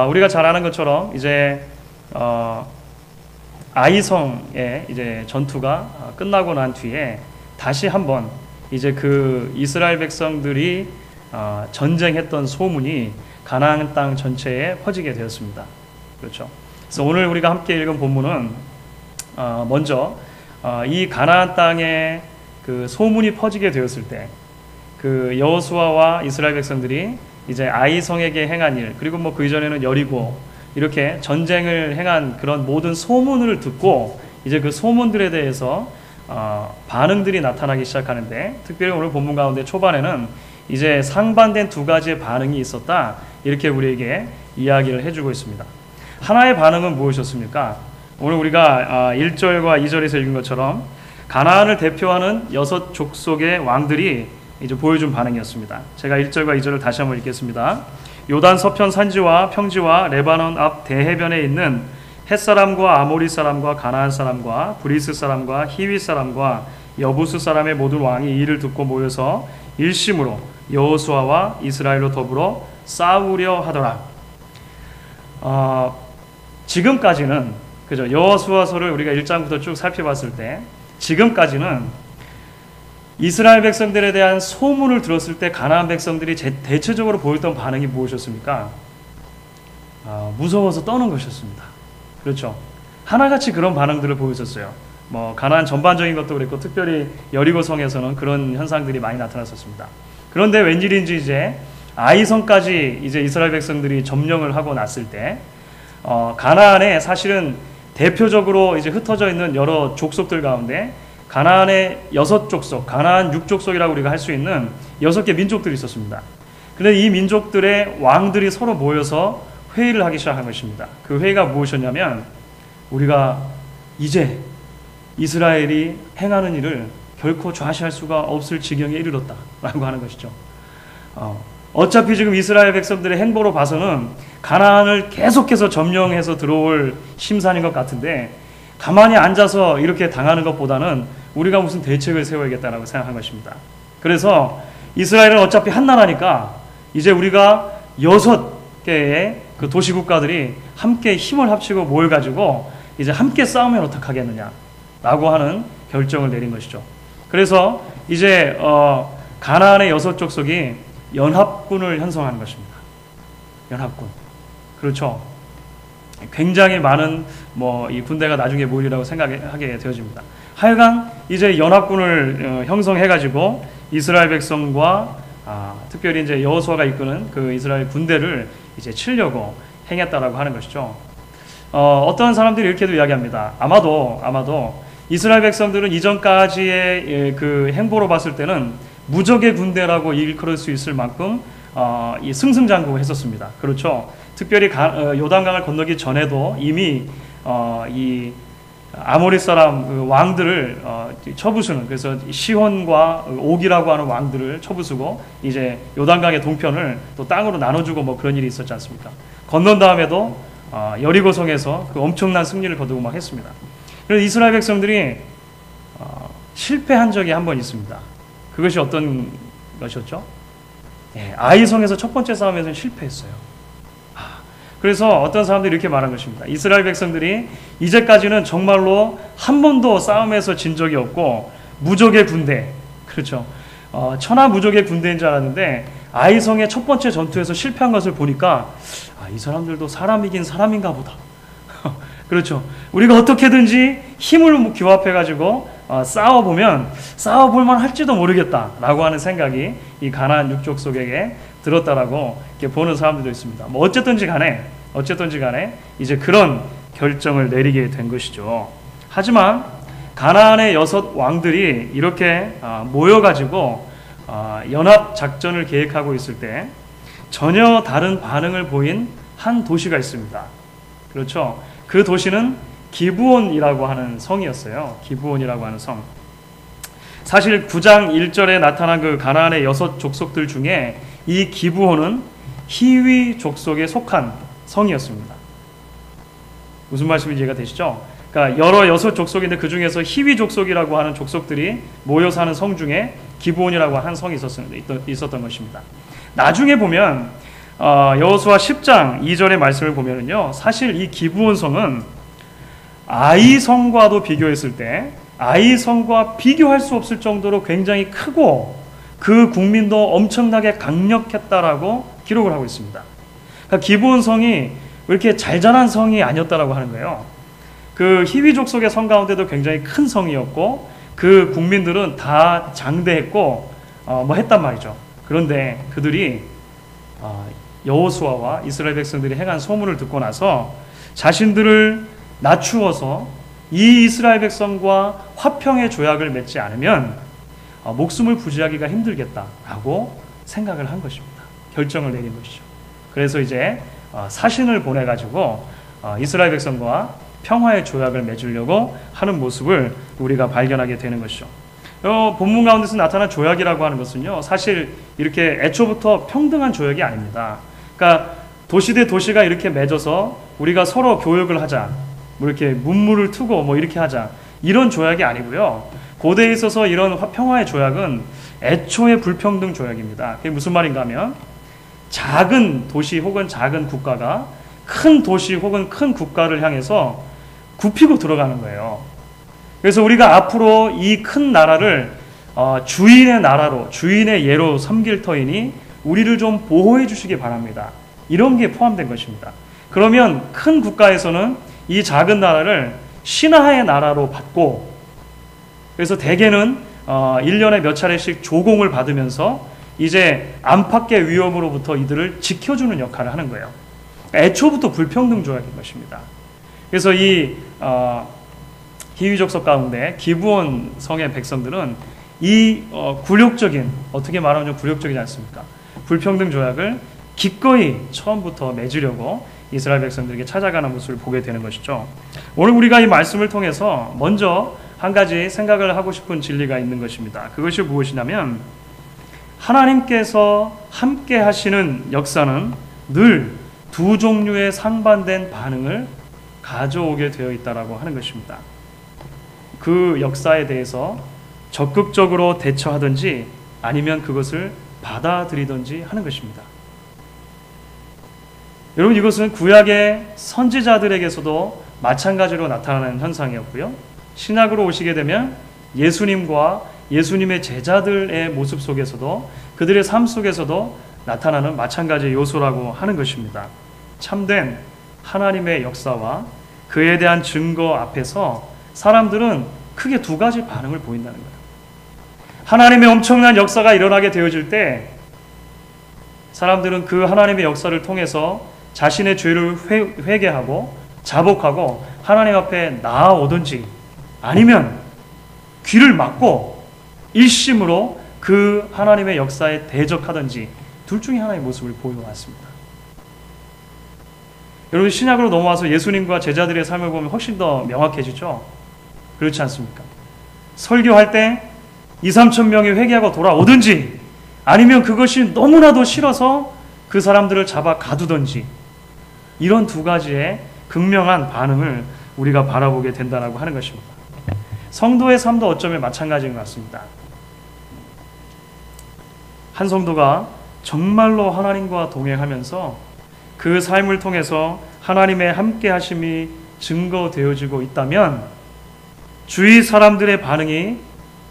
우리가 잘 아는 것처럼 이제 아이성의 이제 전투가 끝나고 난 뒤에 다시 한번 이제 그 이스라엘 백성들이 전쟁했던 소문이 가나안 땅 전체에 퍼지게 되었습니다. 그렇죠. 그래서 오늘 우리가 함께 읽은 본문은 먼저 이 가나안 땅에 그 소문이 퍼지게 되었을 때 그 여호수아와 이스라엘 백성들이 이제 아이성에게 행한 일, 그리고 뭐 그 이전에는 여리고 이렇게 전쟁을 행한 그런 모든 소문을 듣고 이제 그 소문들에 대해서 반응들이 나타나기 시작하는데, 특별히 오늘 본문 가운데 초반에는 이제 상반된 두 가지의 반응이 있었다, 이렇게 우리에게 이야기를 해주고 있습니다. 하나의 반응은 무엇이었습니까? 오늘 우리가 1절과 2절에서 읽은 것처럼 가나안을 대표하는 6 족속의 왕들이 이제 보여준 반응이었습니다. 제가 1절과 2절을 다시 한번 읽겠습니다. 요단 서편 산지와 평지와 레바논 앞 대해변에 있는 헷사람과 아모리 사람과 가나안 사람과 브리스 사람과 히윗 사람과 여부스 사람의 모든 왕이 이 일을 듣고 모여서 일심으로 여호수아와 이스라엘로 더불어 싸우려 하더라. 지금까지는 그죠? 여호수아서를 우리가 1장부터 쭉 살펴봤을 때 지금까지는 이스라엘 백성들에 대한 소문을 들었을 때 가나안 백성들이 대체적으로 보였던 반응이 무엇이었습니까? 무서워서 떠는 것이었습니다. 그렇죠. 하나같이 그런 반응들을 보였었어요. 뭐 가나안 전반적인 것도 그랬고 특별히 여리고성에서는 그런 현상들이 많이 나타났었습니다. 그런데 웬일인지 이제 아이성까지 이제 이스라엘 백성들이 점령을 하고 났을 때 가나안에 사실은 대표적으로 이제 흩어져 있는 여러 족속들 가운데 가나안의 6 족속, 가나안 6 족속이라고 우리가 할 수 있는 6개 민족들이 있었습니다. 그런데 이 민족들의 왕들이 서로 모여서 회의를 하기 시작한 것입니다. 그 회의가 무엇이었냐면, 우리가 이제 이스라엘이 행하는 일을 결코 좌시할 수가 없을 지경에 이르렀다 라고 하는 것이죠. 어차피 지금 이스라엘 백성들의 행보로 봐서는 가나안을 계속해서 점령해서 들어올 심산인 것 같은데, 가만히 앉아서 이렇게 당하는 것보다는 우리가 무슨 대책을 세워야겠다라고 생각한 것입니다. 그래서 이스라엘은 어차피 한 나라니까 이제 우리가 6개의 그 도시국가들이 함께 힘을 합치고 모여가지고 이제 함께 싸우면 어떡하겠느냐라고 하는 결정을 내린 것이죠. 그래서 이제 가나안의 6 족속이 연합군을 형성하는 것입니다. 연합군. 그렇죠. 굉장히 많은 이 군대가 나중에 모이리라고 생각하게 되어집니다. 하여간 이제 연합군을 형성해가지고 이스라엘 백성과 특별히 이제 여호수아가 이끄는 그 이스라엘 군대를 이제 치려고 행했다라고 하는 것이죠. 어떤 사람들이 이렇게도 이야기합니다. 아마도 이스라엘 백성들은 이전까지의 그 행보로 봤을 때는 무적의 군대라고 일컬을 수 있을 만큼 이 승승장구했었습니다. 그렇죠. 특별히 요단강을 건너기 전에도 이미 이 아모리 사람 그 왕들을 쳐부수는, 그래서 시혼과 옥이라고 하는 왕들을 쳐부수고 이제 요단강의 동편을 또 땅으로 나눠주고 뭐 그런 일이 있었지 않습니까? 건넌 다음에도 여리고성에서 그 엄청난 승리를 거두고 막 했습니다. 그래서 이스라엘 백성들이 실패한 적이 한 번 있습니다. 그것이 어떤 것이었죠? 아이성에서 첫 번째 싸움에서는 실패했어요. 그래서 어떤 사람들이 이렇게 말한 것입니다. 이스라엘 백성들이 이제까지는 정말로 한 번도 싸움에서 진 적이 없고 무적의 군대, 그렇죠. 천하무적의 군대인 줄 알았는데 아이성의 첫 번째 전투에서 실패한 것을 보니까 이 사람들도 사람이긴 사람인가 보다. 그렇죠. 우리가 어떻게든지 힘을 규합해가지고 싸워보면 싸워볼만 할지도 모르겠다라고 하는 생각이 이 가나안 6 족속에게 들었다라고 이렇게 보는 사람들도 있습니다. 뭐 어쨌든지 간에 이제 그런 결정을 내리게 된 것이죠. 하지만 가나안의 6 왕들이 이렇게 모여가지고 연합 작전을 계획하고 있을 때 전혀 다른 반응을 보인 한 도시가 있습니다. 그렇죠. 그 도시는 기브온이라고 하는 성이었어요. 기브온이라고 하는 성. 사실 9장 1절에 나타난 그 가나안의 6 족속들 중에 이 기브온은 히위 족속에 속한 성이었습니다. 무슨 말씀인지 이해가 되시죠? 그러니까 여러 6 족속인데 그 중에서 히위 족속이라고 하는 족속들이 모여 사는 성 중에 기브온이라고 한 성이 있었던 것입니다. 나중에 보면 여호수아 10장 2절의 말씀을 보면은요, 사실 이 기브온성은 아이성과도 비교했을 때 아이성과 비교할 수 없을 정도로 굉장히 크고 그 국민도 엄청나게 강력했다라고 기록을 하고 있습니다. 그러니까 기브온성이 왜 이렇게 잘 자란 성이 아니었다라고 하는 거예요. 그 히위 족속의 성 가운데도 굉장히 큰 성이었고 그 국민들은 다 장대했고 뭐 했단 말이죠. 그런데 그들이 여호수아와 이스라엘 백성들이 행한 소문을 듣고 나서 자신들을 낮추어서 이 이스라엘 백성과 화평의 조약을 맺지 않으면 목숨을 부지하기가 힘들겠다라고 생각을 한 것입니다. 결정을 내린 것이죠. 그래서 이제 사신을 보내가지고 이스라엘 백성과 평화의 조약을 맺으려고 하는 모습을 우리가 발견하게 되는 것이죠. 본문 가운데서 나타난 조약이라고 하는 것은요, 사실 이렇게 애초부터 평등한 조약이 아닙니다. 그러니까 도시 대 도시가 이렇게 맺어서 우리가 서로 교역을 하자, 뭐 이렇게 문물을 투고 뭐 이렇게 하자, 이런 조약이 아니고요. 고대에 있어서 이런 평화의 조약은 애초의 불평등 조약입니다. 그게 무슨 말인가 하면 작은 도시 혹은 작은 국가가 큰 도시 혹은 큰 국가를 향해서 굽히고 들어가는 거예요. 그래서 우리가 앞으로 이 큰 나라를 주인의 나라로, 주인의 예로 섬길 터이니 우리를 좀 보호해 주시기 바랍니다. 이런 게 포함된 것입니다. 그러면 큰 국가에서는 이 작은 나라를 신하의 나라로 받고, 그래서 대개는 1년에 몇 차례씩 조공을 받으면서 이제 안팎의 위협으로부터 이들을 지켜주는 역할을 하는 거예요. 애초부터 불평등 조약인 것입니다. 그래서 이 히위족속 가운데 기브온 성의 백성들은 이 굴욕적인, 어떻게 말하면 좀 굴욕적이지 않습니까? 불평등 조약을 기꺼이 처음부터 맺으려고 이스라엘 백성들에게 찾아가는 모습을 보게 되는 것이죠. 오늘 우리가 이 말씀을 통해서 먼저 한 가지 생각을 하고 싶은 진리가 있는 것입니다. 그것이 무엇이냐면 하나님께서 함께 하시는 역사는 늘 두 종류의 상반된 반응을 가져오게 되어 있다라고 하는 것입니다. 그 역사에 대해서 적극적으로 대처하든지 아니면 그것을 받아들이든지 하는 것입니다. 여러분, 이것은 구약의 선지자들에게서도 마찬가지로 나타나는 현상이었고요. 신약으로 오시게 되면 예수님과 예수님의 제자들의 모습 속에서도, 그들의 삶 속에서도 나타나는 마찬가지의 요소라고 하는 것입니다. 참된 하나님의 역사와 그에 대한 증거 앞에서 사람들은 크게 두 가지 반응을 보인다는 거예요. 하나님의 엄청난 역사가 일어나게 되어질 때 사람들은 그 하나님의 역사를 통해서 자신의 죄를 회개하고 자복하고 하나님 앞에 나아오든지 아니면 귀를 막고 일심으로 그 하나님의 역사에 대적하든지 둘 중에 하나의 모습을 보여왔습니다. 여러분, 신약으로 넘어와서 예수님과 제자들의 삶을 보면 훨씬 더 명확해지죠? 그렇지 않습니까? 설교할 때 2,3천 명이 회개하고 돌아오든지 아니면 그것이 너무나도 싫어서 그 사람들을 잡아 가두든지, 이런 두 가지의 극명한 반응을 우리가 바라보게 된다고 하는 것입니다. 성도의 삶도 어쩌면 마찬가지인 것 같습니다. 한 성도가 정말로 하나님과 동행하면서 그 삶을 통해서 하나님의 함께 하심이 증거되어지고 있다면 주위 사람들의 반응이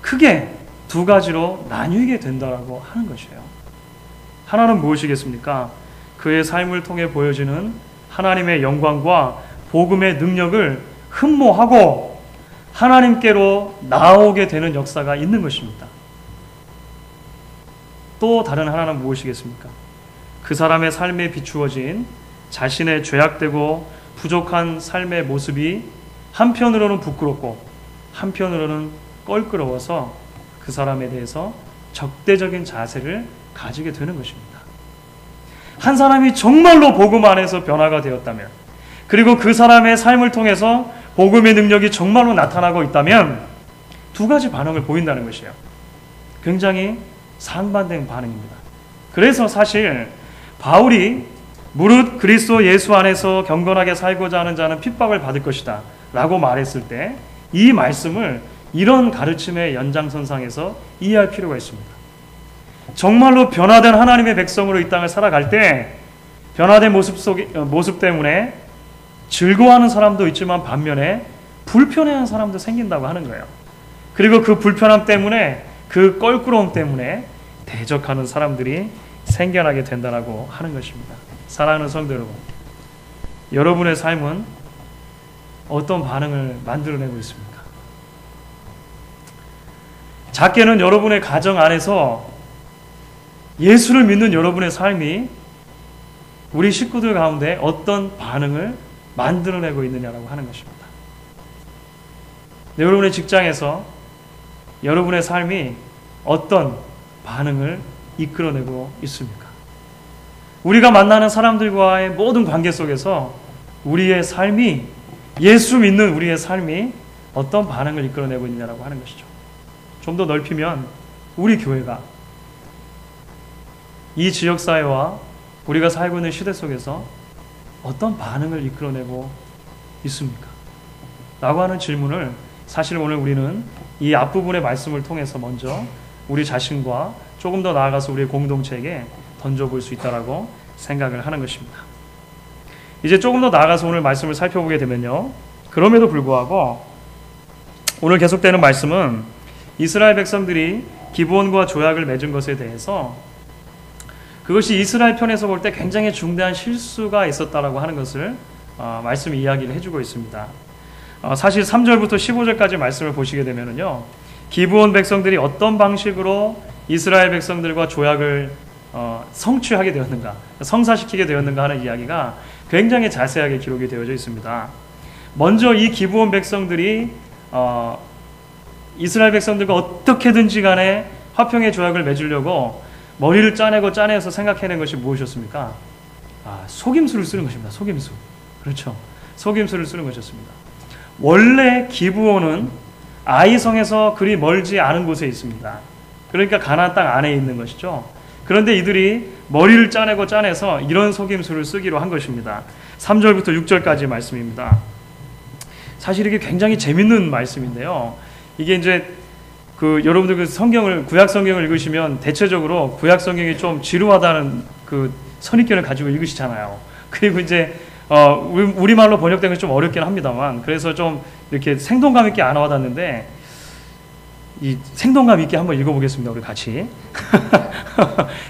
크게 두 가지로 나뉘게 된다고 하는 것이에요. 하나는 무엇이겠습니까? 그의 삶을 통해 보여지는 하나님의 영광과 복음의 능력을 흠모하고 하나님께로 나오게 되는 역사가 있는 것입니다. 또 다른 하나는 무엇이겠습니까? 그 사람의 삶에 비추어진 자신의 죄악되고 부족한 삶의 모습이 한편으로는 부끄럽고 한편으로는 껄끄러워서 그 사람에 대해서 적대적인 자세를 가지게 되는 것입니다. 한 사람이 정말로 복음 안에서 변화가 되었다면, 그리고 그 사람의 삶을 통해서 복음의 능력이 정말로 나타나고 있다면 두 가지 반응을 보인다는 것이에요. 굉장히 상반된 반응입니다. 그래서 사실 바울이 무릇 그리스도 예수 안에서 경건하게 살고자 하는 자는 핍박을 받을 것이다 라고 말했을 때 이 말씀을 이런 가르침의 연장선상에서 이해할 필요가 있습니다. 정말로 변화된 하나님의 백성으로 이 땅을 살아갈 때 변화된 모습 때문에 즐거워하는 사람도 있지만 반면에 불편해하는 사람도 생긴다고 하는 거예요. 그리고 그 불편함 때문에, 그 껄끄러움 때문에 대적하는 사람들이 생겨나게 된다고 하는 것입니다. 사랑하는 성도 여러분, 여러분의 삶은 어떤 반응을 만들어내고 있습니까? 작게는 여러분의 가정 안에서 예수를 믿는 여러분의 삶이 우리 식구들 가운데 어떤 반응을 만들어내고 있느냐라고 하는 것입니다. 여러분의 직장에서 여러분의 삶이 어떤 반응을 이끌어내고 있습니까? 우리가 만나는 사람들과의 모든 관계 속에서 우리의 삶이, 예수 믿는 우리의 삶이 어떤 반응을 이끌어내고 있느냐라고 하는 것이죠. 좀 더 넓히면 우리 교회가 이 지역사회와 우리가 살고 있는 시대 속에서 어떤 반응을 이끌어내고 있습니까? 라고 하는 질문을 사실 오늘 우리는 이 앞부분의 말씀을 통해서 먼저 우리 자신과 조금 더 나아가서 우리의 공동체에게 던져볼 수 있다라고 생각을 하는 것입니다. 이제 조금 더 나아가서 오늘 말씀을 살펴보게 되면요, 그럼에도 불구하고 오늘 계속되는 말씀은 이스라엘 백성들이 기브온과 조약을 맺은 것에 대해서 그것이 이스라엘 편에서 볼 때 굉장히 중대한 실수가 있었다라고 하는 것을 말씀이 이야기를 해주고 있습니다. 사실 3절부터 15절까지 말씀을 보시게 되면은요, 기브온 백성들이 어떤 방식으로 이스라엘 백성들과 조약을 성취하게 되었는가, 성사시키게 되었는가 하는 이야기가 굉장히 자세하게 기록이 되어져 있습니다. 먼저 이 기브온 백성들이 이스라엘 백성들과 어떻게든지 간에 화평의 조약을 맺으려고 머리를 짜내서 생각해낸 것이 무엇이었습니까? 속임수를 쓰는 것입니다. 속임수. 그렇죠. 속임수를 쓰는 것이었습니다. 원래 기브온은 아이성에서 그리 멀지 않은 곳에 있습니다. 그러니까 가나안 땅 안에 있는 것이죠. 그런데 이들이 머리를 짜내서 이런 속임수를 쓰기로 한 것입니다. 3절부터 6절까지 말씀입니다. 사실 이게 굉장히 재밌는 말씀인데요. 이게 이제 여러분들 구약 성경을 읽으시면 대체적으로 구약 성경이 좀 지루하다는 선입견을 가지고 읽으시잖아요. 그리고 이제 우리말로 번역된 건 좀 어렵긴 합니다만, 그래서 좀 이렇게 생동감 있게 안 와닿는데, 이 생동감 있게 한번 읽어보겠습니다. 우리 같이.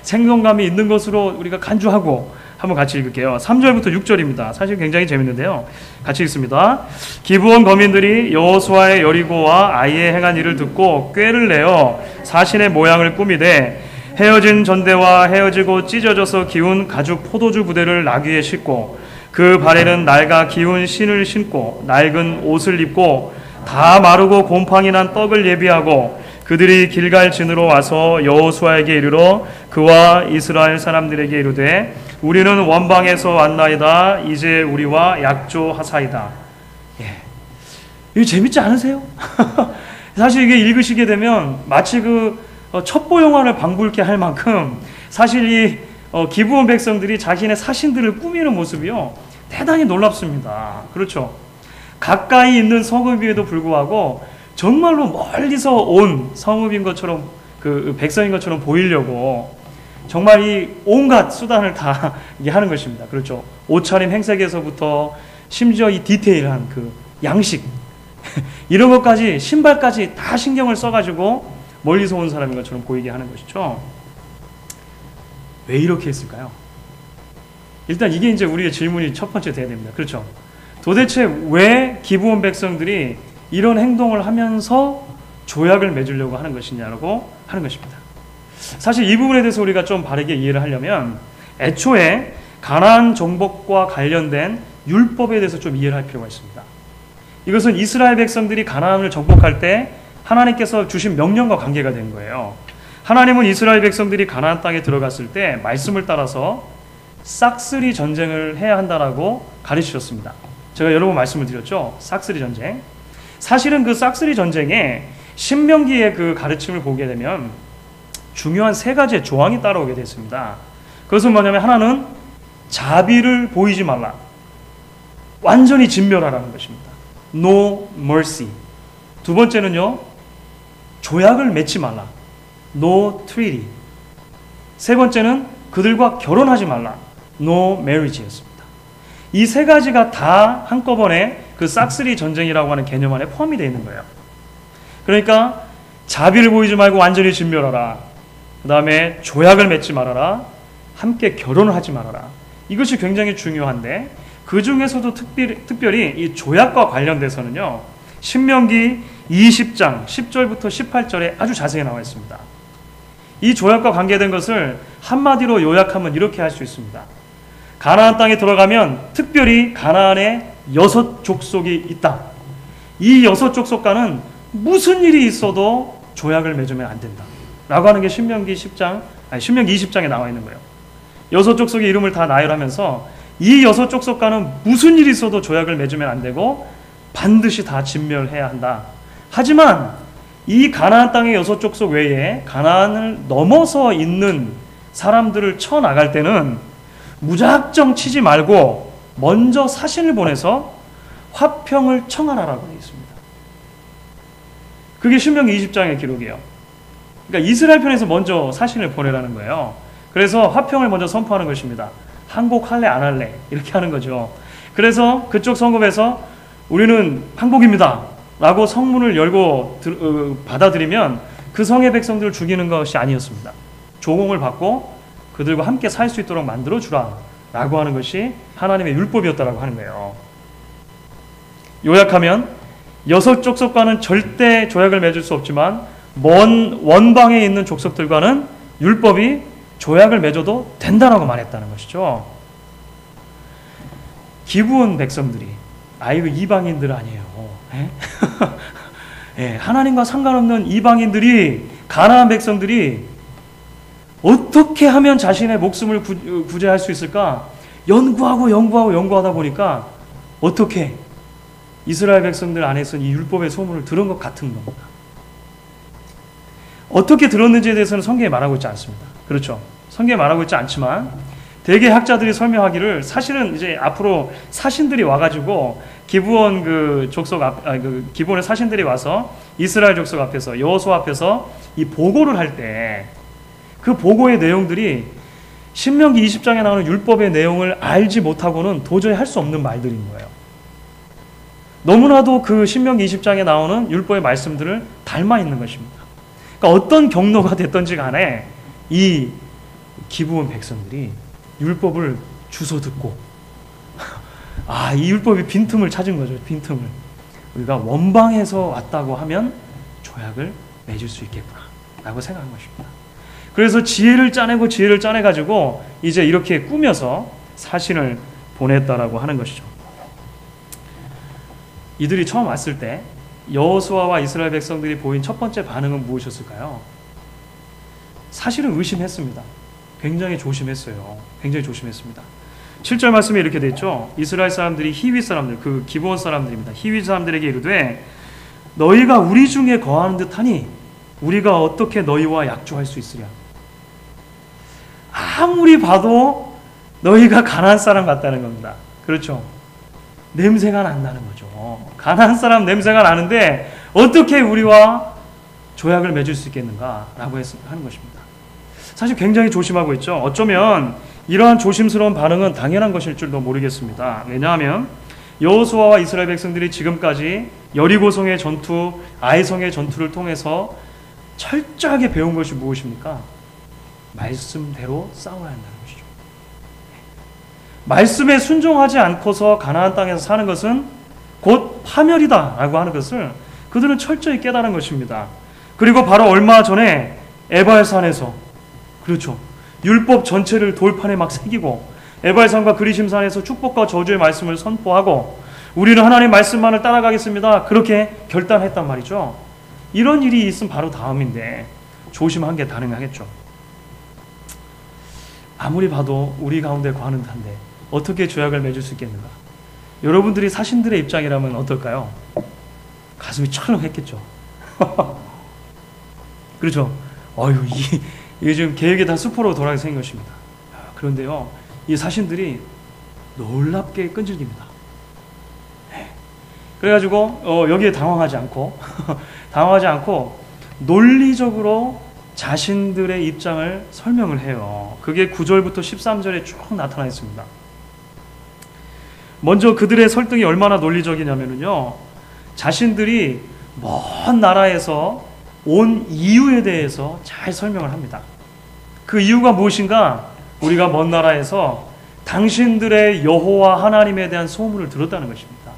생동감이 있는 것으로 우리가 간주하고 한번 같이 읽을게요. 3절부터 6절입니다. 사실 굉장히 재밌는데요. 같이 읽습니다. 기브온 거민들이 여호수아의 여리고와 아이의 행한 일을 듣고 꾀를 내어 사신의 모양을 꾸미되 헤어진 전대와 헤어지고 찢어져서 기운 가죽 포도주 부대를 나귀에 싣고 그 발에는 낡아 기운 신을 신고 낡은 옷을 입고 다 마르고 곰팡이 난 떡을 예비하고 그들이 길갈 진으로 와서 여호수아에게 이르러 그와 이스라엘 사람들에게 이르되 우리는 원방에서 왔나이다. 이제 우리와 약조하사이다. 이거 재밌지 않으세요? 사실 이게 읽으시게 되면 마치 첩보 영화를 방불케 할 만큼 사실 이 기브온 백성들이 자신의 사신들을 꾸미는 모습이요, 대단히 놀랍습니다. 그렇죠? 가까이 있는 성읍임에도 불구하고 정말로 멀리서 온 성읍인 것처럼, 백성인 것처럼 보이려고 정말 이 온갖 수단을 다 하는 것입니다. 그렇죠? 옷차림 행색에서부터 심지어 이 디테일한 양식 이런 것까지, 신발까지 다 신경을 써가지고 멀리서 온 사람인 것처럼 보이게 하는 것이죠. 왜 이렇게 했을까요? 일단 이게 이제 우리의 질문이 첫 번째 돼야 됩니다. 그렇죠? 도대체 왜 기브온 백성들이 이런 행동을 하면서 조약을 맺으려고 하는 것이냐라고 하는 것입니다. 사실 이 부분에 대해서 우리가 좀 바르게 이해를 하려면 애초에 가나안 정복과 관련된 율법에 대해서 좀 이해를 할 필요가 있습니다. 이것은 이스라엘 백성들이 가나안을 정복할 때 하나님께서 주신 명령과 관계가 된 거예요. 하나님은 이스라엘 백성들이 가나안 땅에 들어갔을 때 말씀을 따라서 싹쓸이 전쟁을 해야 한다라고 가르치셨습니다. 제가 여러 번 말씀을 드렸죠. 싹쓸이 전쟁. 사실은 그 싹쓸이 전쟁에 신명기의 가르침을 보게 되면 중요한 세 가지의 조항이 따라오게 됐습니다. 그것은 뭐냐면, 하나는 자비를 보이지 말라. 완전히 진멸하라는 것입니다. No mercy. 두 번째는요, 조약을 맺지 말라. No treaty. 세 번째는 그들과 결혼하지 말라. no marriage였습니다. 이 세 가지가 다 한꺼번에 그 싹쓸이 전쟁이라고 하는 개념 안에 포함이 되어 있는 거예요. 그러니까 자비를 보이지 말고 완전히 진멸하라. 그 다음에 조약을 맺지 말아라. 함께 결혼을 하지 말아라. 이것이 굉장히 중요한데 그 중에서도 특별히 이 조약과 관련돼서는요. 신명기 20장 10절부터 18절에 아주 자세히 나와 있습니다. 이 조약과 관계된 것을 한마디로 요약하면 이렇게 할 수 있습니다. 가나안 땅에 들어가면 특별히 가나안에 6 족속이 있다. 이 6 족속과는 무슨 일이 있어도 조약을 맺으면 안 된다. 라고 하는 게 신명기 20장에 나와 있는 거예요. 6 족속의 이름을 다 나열하면서 이 6 족속과는 무슨 일이 있어도 조약을 맺으면 안 되고 반드시 다 진멸해야 한다. 하지만 이 가나안 땅의 6 족속 외에 가나안을 넘어서 있는 사람들을 쳐나갈 때는 무작정 치지 말고 먼저 사신을 보내서 화평을 청하라라고 되어 있습니다. 그게 신명기 20장의 기록이에요. 그러니까 이스라엘 편에서 먼저 사신을 보내라는 거예요. 그래서 화평을 먼저 선포하는 것입니다. 항복할래 안 할래 이렇게 하는 거죠. 그래서 그쪽 성읍에서 우리는 항복입니다 라고 성문을 열고 받아들이면 그 성의 백성들을 죽이는 것이 아니었습니다. 조공을 받고 그들과 함께 살 수 있도록 만들어주라 라고 하는 것이 하나님의 율법이었다라고 하는 거예요. 요약하면 6 족속과는 절대 조약을 맺을 수 없지만 먼 원방에 있는 족속들과는 율법이 조약을 맺어도 된다라고 말했다는 것이죠. 기브온 백성들이 이거 이방인들 아니에요. 예, 하나님과 상관없는 이방인들이 가나안 백성들이 어떻게 하면 자신의 목숨을 구제할 수 있을까? 연구하다 보니까 어떻게 이스라엘 백성들 안에서 이 율법의 소문을 들은 것 같은 겁니다. 어떻게 들었는지에 대해서는 성경에 말하고 있지 않습니다. 그렇죠. 성경에 말하고 있지 않지만 대개 학자들이 설명하기를 사실은 이제 앞으로 사신들이 와가지고 기브온 기브온의 사신들이 와서 이스라엘 족속 앞에서 여호수아 앞에서 이 보고를 할 때 그 보고의 내용들이 신명기 20장에 나오는 율법의 내용을 알지 못하고는 도저히 할 수 없는 말들인 거예요. 너무나도 그 신명기 20장에 나오는 율법의 말씀들을 닮아 있는 것입니다. 그러니까 어떤 경로가 됐던지 간에 이 기브온 백성들이 율법을 주워 듣고 이 율법이 빈틈을 찾은 거죠. 빈틈을. 우리가 원방에서 왔다고 하면 조약을 맺을 수 있겠구나 라고 생각한 것입니다. 그래서 지혜를 짜내가지고 이제 이렇게 꾸며서 사신을 보냈다라고 하는 것이죠. 이들이 처음 왔을 때 여호수아와 이스라엘 백성들이 보인 첫 번째 반응은 무엇이었을까요? 사실은 의심했습니다. 굉장히 조심했어요. 굉장히 조심했습니다. 7절 말씀에 이렇게 되어 있죠. 이스라엘 사람들이 히위 사람들, 그 기브온 사람들입니다. 히위 사람들에게 이르되 너희가 우리 중에 거하는 듯하니 우리가 어떻게 너희와 약조할 수 있으랴. 아무리 봐도 너희가 가나안 사람 같다는 겁니다. 그렇죠. 냄새가 난다는 거죠. 가나안 사람 냄새가 나는데 어떻게 우리와 조약을 맺을 수 있겠는가 라고 하는 것입니다. 사실 굉장히 조심하고 있죠. 어쩌면 이러한 조심스러운 반응은 당연한 것일 줄도 모르겠습니다. 왜냐하면 여호수아와 이스라엘 백성들이 지금까지 여리고성의 전투, 아이성의 전투를 통해서 철저하게 배운 것이 무엇입니까? 말씀대로 싸워야 한다는 것이죠. 말씀에 순종하지 않고서 가나안 땅에서 사는 것은 곧 파멸이다 라고 하는 것을 그들은 철저히 깨달은 것입니다. 그리고 바로 얼마 전에 에발산에서 그렇죠. 율법 전체를 돌판에 막 새기고 에발산과 그리심산에서 축복과 저주의 말씀을 선포하고 우리는 하나님 말씀만을 따라가겠습니다. 그렇게 결단했단 말이죠. 이런 일이 있으면 바로 다음인데 조심한 게 가능하겠죠. 아무리 봐도 우리 가운데 거하는 듯한데 어떻게 조약을 맺을 수 있겠는가? 여러분들이 사신들의 입장이라면 어떨까요? 가슴이 철렁했겠죠. 그렇죠. 이게 지금 계획이 다 수포로 돌아가게 생긴 것입니다. 그런데요, 이 사신들이 놀랍게 끈질깁니다. 그래가지고 여기에 당황하지 않고 논리적으로 자신들의 입장을 설명을 해요. 그게 9절부터 13절에 쭉 나타나 있습니다. 먼저 그들의 설득이 얼마나 논리적이냐면요, 자신들이 먼 나라에서 온 이유에 대해서 잘 설명을 합니다. 그 이유가 무엇인가? 우리가 먼 나라에서 당신들의 여호와 하나님에 대한 소문을 들었다는 것입니다.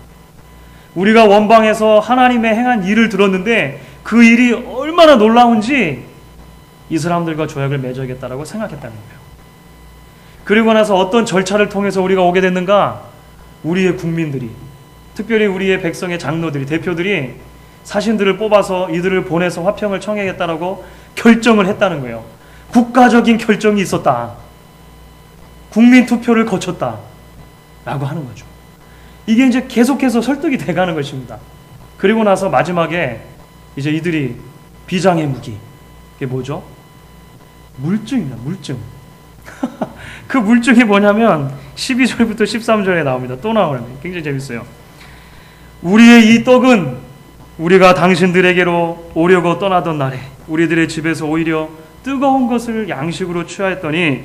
우리가 원방에서 하나님의 행한 일을 들었는데 그 일이 얼마나 놀라운지 이 사람들과 조약을 맺어야겠다라고 생각했다는 거예요. 그리고 나서 어떤 절차를 통해서 우리가 오게 됐는가? 우리의 국민들이, 특별히 우리의 백성의 장로들이, 대표들이 사신들을 뽑아서 이들을 보내서 화평을 청하겠다라고 결정을 했다는 거예요. 국가적인 결정이 있었다. 국민 투표를 거쳤다. 라고 하는 거죠. 이게 이제 계속해서 설득이 돼가는 것입니다. 그리고 나서 마지막에 이제 이들이 비장의 무기. 그게 뭐죠? 물증입니다. 물증. 그 물증이 뭐냐면 12절부터 13절에 나옵니다. 또 나오는데 굉장히 재밌어요. 우리의 이 떡은 우리가 당신들에게로 오려고 떠나던 날에 우리들의 집에서 오히려 뜨거운 것을 양식으로 취하였더니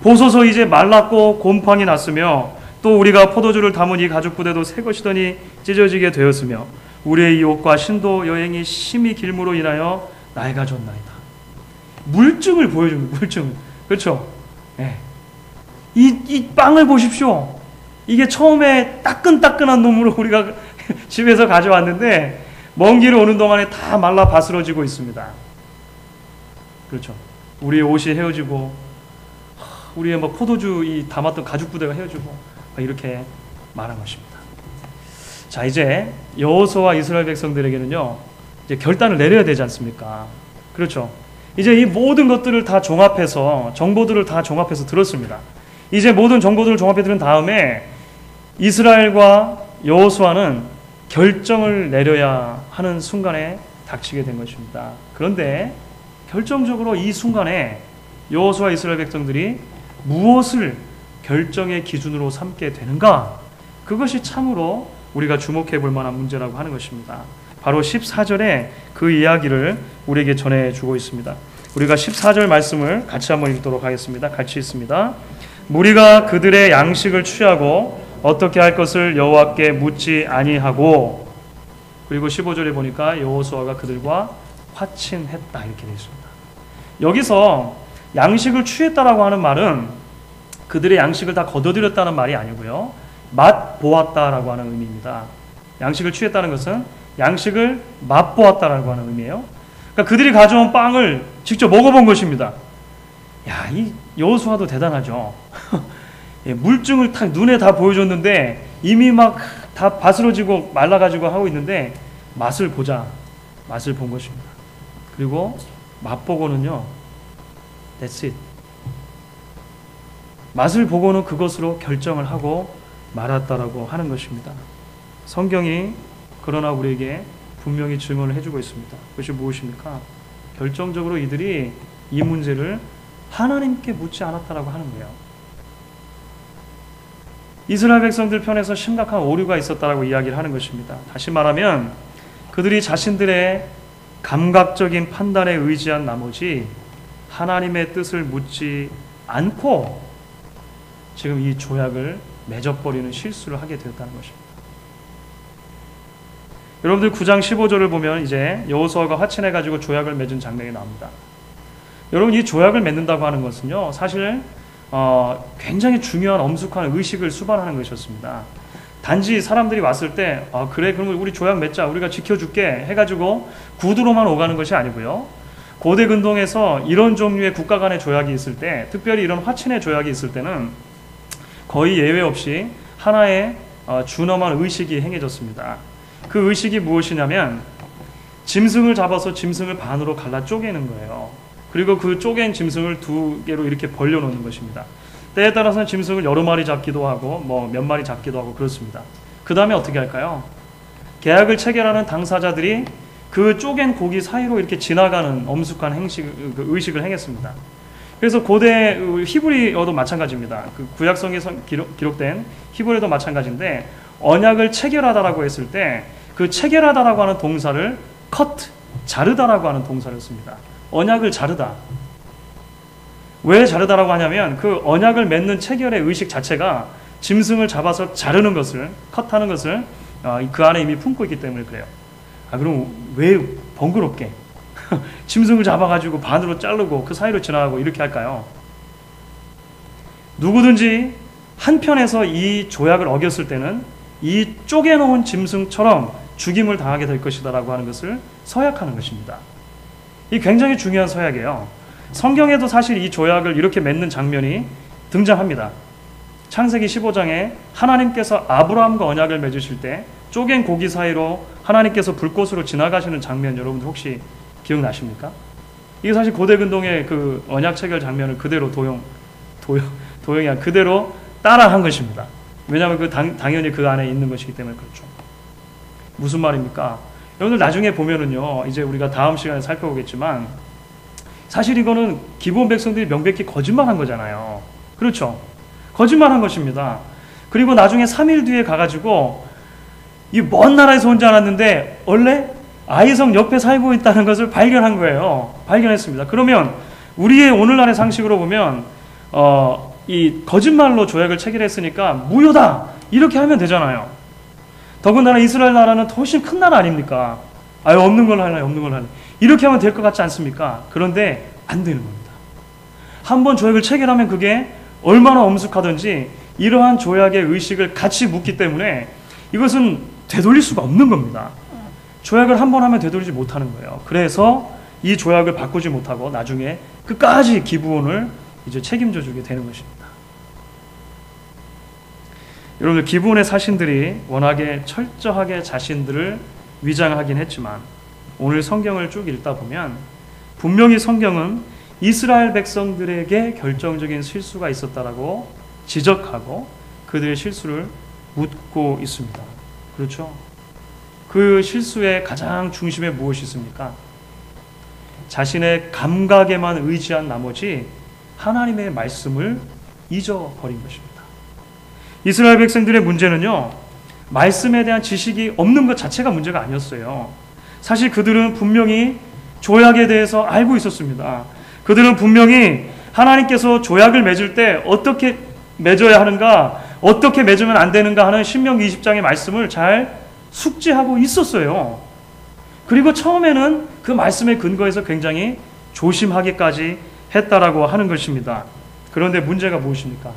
보소서 이제 말랐고 곰팡이 났으며 또 우리가 포도주를 담은 이 가죽 부대도 새 것이더니 찢어지게 되었으며 우리의 이 옷과 신도 여행이 심히 길므로 인하여 낡아 졌나이다. 물증을 보여줍니다. 물증. 그렇죠? 네. 이 빵을 보십시오. 이게 처음에 따끈따끈한 놈으로 우리가 집에서 가져왔는데 먼 길을 오는 동안에 다 말라 바스러지고 있습니다. 그렇죠? 우리의 옷이 헤어지고 우리의 뭐 포도주 이 담았던 가죽 부대가 헤어지고 이렇게 말한 것입니다. 자, 이제 여호수아와 이스라엘 백성들에게는요, 이제 결단을 내려야 되지 않습니까? 그렇죠? 이제 이 모든 것들을 다 종합해서 정보들을 다 종합해서 들었습니다. 이제 모든 정보들을 종합해 들은 다음에 이스라엘과 여호수아는 결정을 내려야 하는 순간에 닥치게 된 것입니다. 그런데 결정적으로 이 순간에 여호수아 이스라엘 백성들이 무엇을 결정의 기준으로 삼게 되는가? 그것이 참으로 우리가 주목해 볼 만한 문제라고 하는 것입니다. 바로 14절에 그 이야기를 우리에게 전해주고 있습니다. 우리가 14절 말씀을 같이 한번 읽도록 하겠습니다. 같이 읽습니다. 무리가 그들의 양식을 취하고 어떻게 할 것을 여호와께 묻지 아니하고, 그리고 15절에 보니까 여호수아가 그들과 화친했다 이렇게 되어 있습니다. 여기서 양식을 취했다라고 하는 말은 그들의 양식을 다 거둬들였다는 말이 아니고요, 맛보았다라고 하는 의미입니다. 양식을 취했다는 것은 양식을 맛보았다라고 하는 의미예요. 그러니까 그들이 가져온 빵을 직접 먹어본 것입니다. 야, 이 여호수아도 대단하죠. 물증을 딱 눈에 다 보여줬는데 이미 막 다 바스러지고 말라가지고 하고 있는데 맛을 보자. 맛을 본 것입니다. 그리고 맛보고는요, that's it. 맛을 보고는 그것으로 결정을 하고 말았다라고 하는 것입니다. 성경이 그러나 우리에게 분명히 증언을 해주고 있습니다. 그것이 무엇입니까? 결정적으로 이들이 이 문제를 하나님께 묻지 않았다라고 하는 거예요. 이스라엘 백성들 편에서 심각한 오류가 있었다라고 이야기를 하는 것입니다. 다시 말하면 그들이 자신들의 감각적인 판단에 의지한 나머지 하나님의 뜻을 묻지 않고 지금 이 조약을 맺어버리는 실수를 하게 되었다는 것입니다. 여러분들 9장 15절을 보면 이제 여호수아가 화친해가지고 조약을 맺은 장면이 나옵니다. 여러분, 이 조약을 맺는다고 하는 것은요, 사실 굉장히 중요한 엄숙한 의식을 수반하는 것이었습니다. 단지 사람들이 왔을 때 그래, 그럼 우리 조약 맺자, 우리가 지켜줄게 해가지고 구두로만 오가는 것이 아니고요, 고대 근동에서 이런 종류의 국가 간의 조약이 있을 때, 특별히 이런 화친의 조약이 있을 때는 거의 예외 없이 하나의 준엄한 의식이 행해졌습니다. 그 의식이 무엇이냐면 짐승을 잡아서 짐승을 반으로 갈라 쪼개는 거예요. 그리고 그 쪼갠 짐승을 두 개로 이렇게 벌려놓는 것입니다. 때에 따라서는 짐승을 여러 마리 잡기도 하고 뭐 몇 마리 잡기도 하고 그렇습니다. 그 다음에 어떻게 할까요? 계약을 체결하는 당사자들이 그 쪼갠 고기 사이로 이렇게 지나가는 엄숙한 의식을 행했습니다. 그래서 고대 히브리어도 마찬가지입니다. 그 구약성에 기록된 히브리어도 마찬가지인데, 언약을 체결하다라고 했을 때 그 체결하다라고 하는 동사를 cut, 자르다라고 하는 동사를 씁니다. 언약을 자르다. 왜 자르다라고 하냐면 그 언약을 맺는 체결의 의식 자체가 짐승을 잡아서 자르는 것을, 컷하는 것을 그 안에 이미 품고 있기 때문에 그래요. 그럼 왜 번거롭게 짐승을 잡아가지고 반으로 자르고 그 사이로 지나가고 이렇게 할까요? 누구든지 한편에서 이 조약을 어겼을 때는 이 쪼개놓은 짐승처럼 죽임을 당하게 될 것이다라고 하는 것을 서약하는 것입니다. 이 굉장히 중요한 서약이에요. 성경에도 사실 이 조약을 이렇게 맺는 장면이 등장합니다. 창세기 15장에 하나님께서 아브라함과 언약을 맺으실 때 쪼갠 고기 사이로 하나님께서 불꽃으로 지나가시는 장면 여러분들 혹시 기억나십니까? 이게 사실 고대 근동의 그 언약 체결 장면을 그대로 도용이 아니라 그대로 따라한 것입니다. 왜냐하면 당연히 그 안에 있는 것이기 때문에 그렇죠. 무슨 말입니까? 여러분들 나중에 보면은요, 이제 우리가 다음 시간에 살펴보겠지만 사실 이거는 기브온 백성들이 명백히 거짓말한 거잖아요. 그렇죠? 거짓말한 것입니다. 그리고 나중에 3일 뒤에 가가지고 이 먼 나라에서 온 줄 알았는데 원래 아이성 옆에 살고 있다는 것을 발견한 거예요. 발견했습니다. 그러면 우리의 오늘날의 상식으로 보면 이 거짓말로 조약을 체결했으니까 무효다 이렇게 하면 되잖아요. 더군다나 이스라엘 나라는 훨씬 큰 나라 아닙니까? 없는 걸 하네, 없는 걸 하네. 이렇게 하면 될 것 같지 않습니까? 그런데 안 되는 겁니다. 한번 조약을 체결하면 그게 얼마나 엄숙하든지 이러한 조약의 의식을 같이 묻기 때문에 이것은 되돌릴 수가 없는 겁니다. 조약을 한 번 하면 되돌리지 못하는 거예요. 그래서 이 조약을 바꾸지 못하고 나중에 끝까지 기브온을 이제 책임져 주게 되는 것입니다. 여러분들 기브온의 사신들이 워낙에 철저하게 자신들을 위장하긴 했지만 오늘 성경을 쭉 읽다 보면 분명히 성경은 이스라엘 백성들에게 결정적인 실수가 있었다라고 지적하고 그들의 실수를 묻고 있습니다. 그렇죠? 그 실수의 가장 중심에 무엇이 있습니까? 자신의 감각에만 의지한 나머지 하나님의 말씀을 잊어버린 것입니다. 이스라엘 백성들의 문제는요, 말씀에 대한 지식이 없는 것 자체가 문제가 아니었어요. 사실 그들은 분명히 조약에 대해서 알고 있었습니다. 그들은 분명히 하나님께서 조약을 맺을 때 어떻게 맺어야 하는가, 어떻게 맺으면 안 되는가 하는 신명기 20장의 말씀을 잘 숙지하고 있었어요. 그리고 처음에는 그 말씀에 근거해서 굉장히 조심하기까지 했다라고 하는 것입니다. 그런데 문제가 무엇입니까?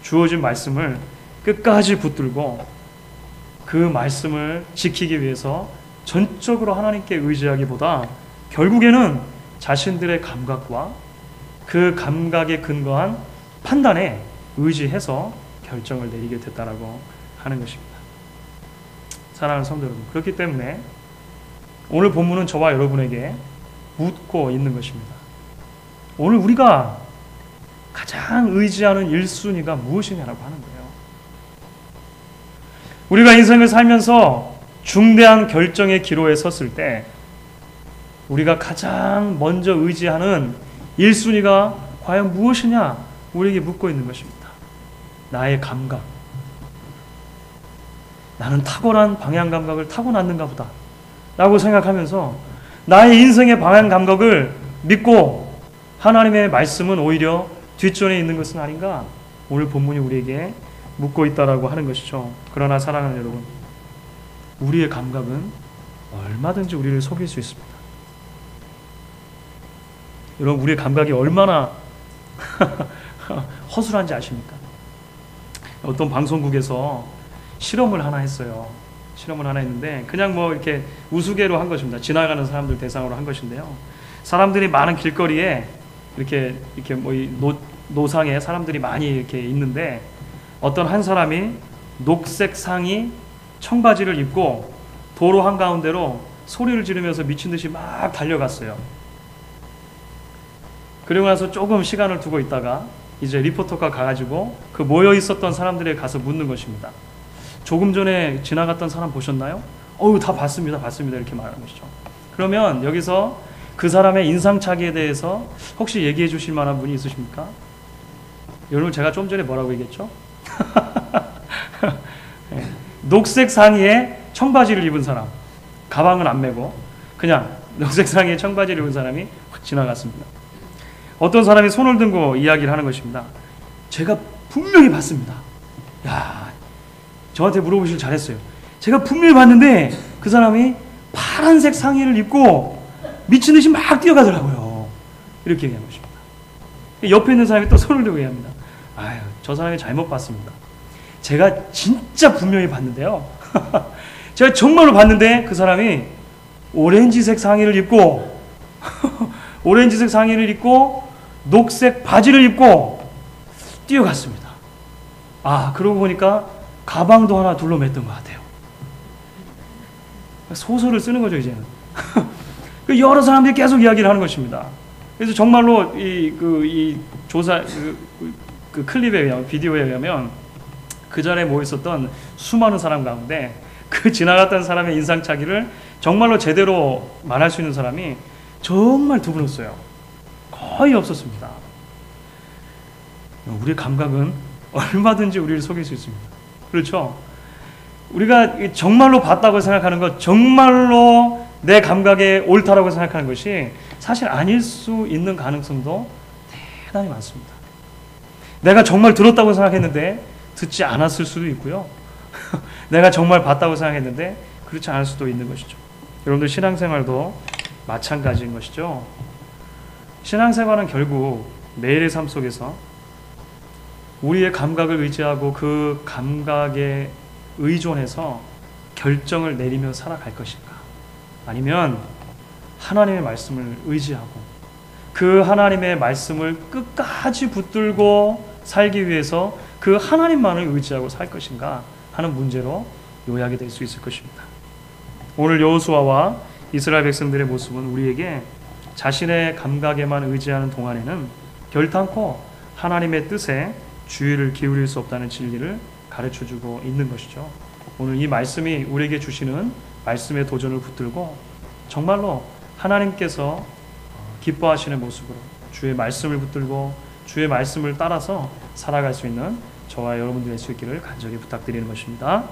주어진 말씀을 끝까지 붙들고 그 말씀을 지키기 위해서 전적으로 하나님께 의지하기보다 결국에는 자신들의 감각과 그 감각에 근거한 판단에 의지해서 결정을 내리게 됐다라고 하는 것입니다. 사랑하는 성도 여러분, 그렇기 때문에 오늘 본문은 저와 여러분에게 묻고 있는 것입니다. 오늘 우리가 가장 의지하는 1순위가 무엇이냐라고 하는 거예요. 우리가 인생을 살면서 중대한 결정의 기로에 섰을 때 우리가 가장 먼저 의지하는 1순위가 과연 무엇이냐 우리에게 묻고 있는 것입니다. 나의 감각. 나는 탁월한 방향 감각을 타고났는가 보다 라고 생각하면서 나의 인생의 방향 감각을 믿고 하나님의 말씀은 오히려 뒷전에 있는 것은 아닌가? 오늘 본문이 우리에게 묻고 있다라고 하는 것이죠. 그러나 사랑하는 여러분, 우리의 감각은 얼마든지 우리를 속일 수 있습니다. 여러분, 우리의 감각이 얼마나 허술한지 아십니까? 어떤 방송국에서 실험을 하나 했어요. 실험을 하나 했는데 그냥 뭐 이렇게 우스개로 한 것입니다. 지나가는 사람들 대상으로 한 것인데요. 사람들이 많은 길거리에 이렇게 뭐 노상에 사람들이 많이 이렇게 있는데 어떤 한 사람이 녹색 상의 청바지를 입고 도로 한가운데로 소리를 지르면서 미친 듯이 막 달려갔어요. 그리고 나서 조금 시간을 두고 있다가 이제 리포터가 가가지고 그 모여 있었던 사람들에게 가서 묻는 것입니다. 조금 전에 지나갔던 사람 보셨나요? 다 봤습니다. 이렇게 말하는 것이죠. 그러면 여기서 그 사람의 인상착의에 대해서 혹시 얘기해 주실 만한 분이 있으십니까? 여러분, 제가 좀 전에 뭐라고 얘기했죠? 네. 녹색 상의에 청바지를 입은 사람, 가방을 안 메고 그냥 녹색 상의에 청바지를 입은 사람이 지나갔습니다. 어떤 사람이 손을 들고 이야기를 하는 것입니다. 제가 분명히 봤습니다. 야, 저한테 물어보시길 잘했어요. 제가 분명히 봤는데 그 사람이 파란색 상의를 입고 미친 듯이 막 뛰어가더라고요. 이렇게 얘기한 것입니다. 옆에 있는 사람이 또 손을 들고 얘기합니다. 아유, 저 사람이 잘못 봤습니다. 제가 진짜 분명히 봤는데요. 제가 정말로 봤는데 그 사람이 오렌지색 상의를 입고 오렌지색 상의를 입고 녹색 바지를 입고 뛰어갔습니다. 아, 그러고 보니까 가방도 하나 둘러맸던 것 같아요. 소설을 쓰는 거죠, 이제는. 여러 사람들이 계속 이야기를 하는 것입니다. 그래서 정말로 이 조사 그 클립에 의하면, 비디오에 의하면 그 전에 모여 있었던 수많은 사람 가운데 그 지나갔던 사람의 인상착의를 정말로 제대로 말할 수 있는 사람이 정말 드물었어요. 거의 없었습니다. 우리의 감각은 얼마든지 우리를 속일 수 있습니다. 그렇죠? 우리가 정말로 봤다고 생각하는 것, 정말로 내 감각에 옳다라고 생각하는 것이 사실 아닐 수 있는 가능성도 대단히 많습니다. 내가 정말 들었다고 생각했는데 듣지 않았을 수도 있고요. 내가 정말 봤다고 생각했는데 그렇지 않을 수도 있는 것이죠. 여러분들 신앙생활도 마찬가지인 것이죠. 신앙생활은 결국 매일의 삶 속에서 우리의 감각을 의지하고 그 감각에 의존해서 결정을 내리며 살아갈 것인가, 아니면 하나님의 말씀을 의지하고 그 하나님의 말씀을 끝까지 붙들고 살기 위해서 그 하나님만을 의지하고 살 것인가 하는 문제로 요약이 될 수 있을 것입니다. 오늘 여호수아와 이스라엘 백성들의 모습은 우리에게 자신의 감각에만 의지하는 동안에는 결단코 하나님의 뜻에 주의를 기울일 수 없다는 진리를 가르쳐주고 있는 것이죠. 오늘 이 말씀이 우리에게 주시는 말씀의 도전을 붙들고 정말로 하나님께서 기뻐하시는 모습으로 주의 말씀을 붙들고 주의 말씀을 따라서 살아갈 수 있는 저와 여러분들이 될 수 있기를 간절히 부탁드리는 것입니다.